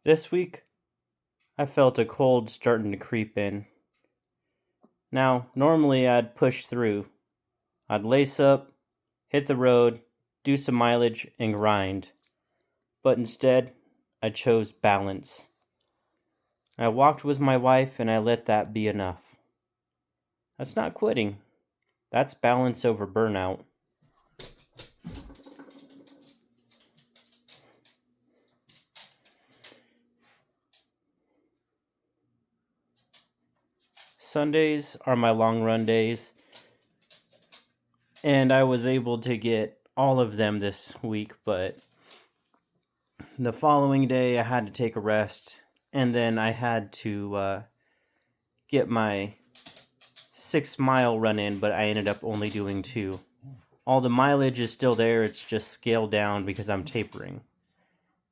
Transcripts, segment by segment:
This week, I felt a cold starting to creep in. Now, normally I'd push through. I'd lace up, hit the road, do some mileage, and grind. But instead, I chose balance. I walked with my wife and I let that be enough. That's not quitting. That's balance over burnout. Sundays are my long run days, and I was able to get all of them this week, but the following day I had to take a rest, and then I had to get my 6 mile run in, but I ended up only doing 2. All the mileage is still there, it's just scaled down because I'm tapering.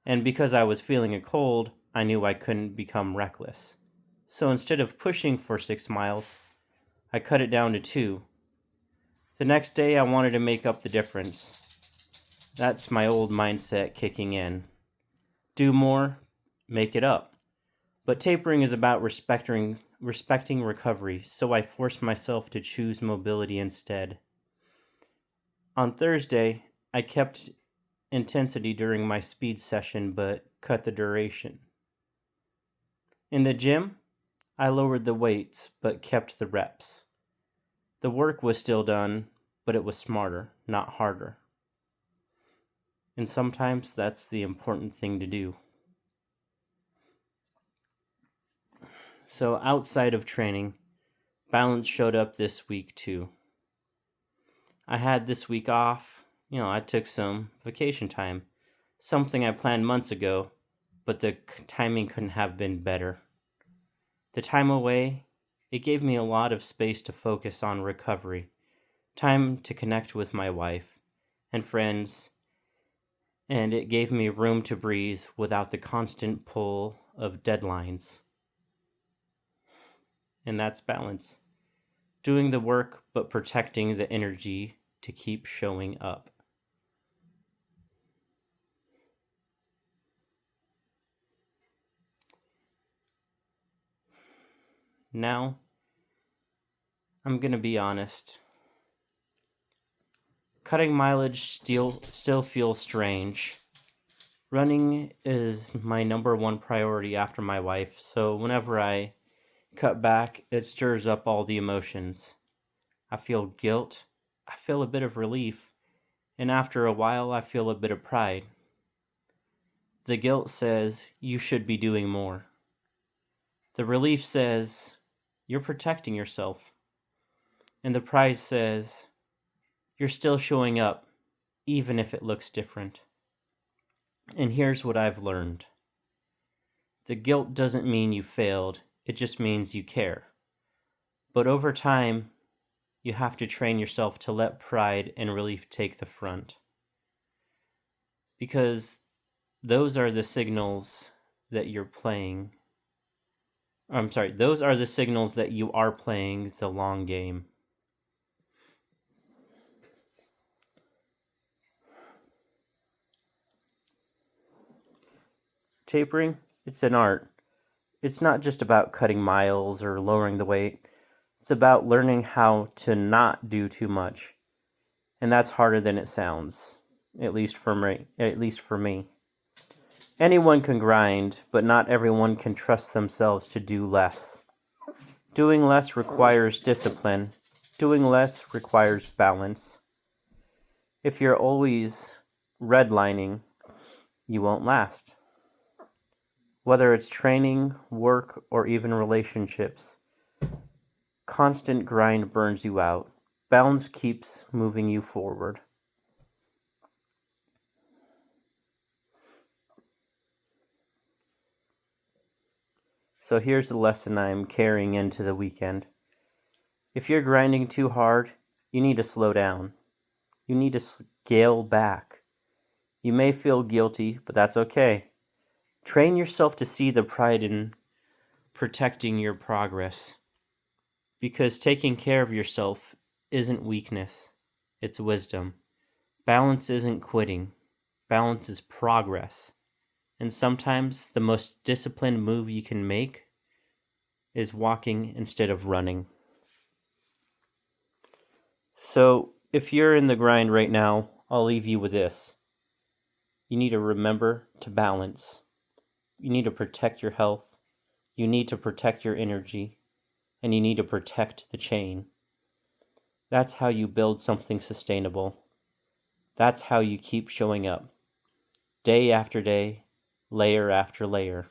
And because I was feeling a cold, I knew I couldn't become reckless. So instead of pushing for 6 miles, I cut it down to 2. The next day I wanted to make up the difference. That's my old mindset kicking in. Do more, make it up. But tapering is about respecting recovery, so I forced myself to choose mobility instead. On Thursday, I kept intensity during my speed session but cut the duration. In the gym, I lowered the weights but kept the reps. The work was still done, but it was smarter, not harder. And sometimes that's the important thing to do. So outside of training, balance showed up this week too. I had this week off. I took some vacation time. Something I planned months ago, but the timing couldn't have been better. The time away, it gave me a lot of space to focus on recovery, time to connect with my wife and friends, and it gave me room to breathe without the constant pull of deadlines. And that's balance. Doing the work, but protecting the energy to keep showing up. Now, I'm going to be honest. Cutting mileage still feels strange. Running is my number one priority after my wife, so whenever I cut back, it stirs up all the emotions. I feel guilt, I feel a bit of relief, and after a while I feel a bit of pride. The guilt says, you should be doing more. The relief says, you're protecting yourself. And the pride says, you're still showing up, even if it looks different. And here's what I've learned. The guilt doesn't mean you failed, it just means you care. But over time, you have to train yourself to let pride and relief take the front. Because those are the signals that you're playing. Those are the signals that you are playing the long game. Tapering, it's an art. It's not just about cutting miles or lowering the weight. It's about learning how to not do too much. And that's harder than it sounds, at least for me. Anyone can grind, but not everyone can trust themselves to do less. Doing less requires discipline. Doing less requires balance. If you're always redlining, you won't last. Whether it's training, work, or even relationships, constant grind burns you out. Balance keeps moving you forward. So here's the lesson I'm carrying into the weekend. If you're grinding too hard, you need to slow down. You need to scale back. You may feel guilty, but that's okay. Train yourself to see the pride in protecting your progress. Because taking care of yourself isn't weakness, it's wisdom. Balance isn't quitting. Balance is progress. And sometimes the most disciplined move you can make is walking instead of running. So if you're in the grind right now, I'll leave you with this. You need to remember to balance. You need to protect your health. You need to protect your energy. And you need to protect the chain. That's how you build something sustainable. That's how you keep showing up. Day after day, layer after layer.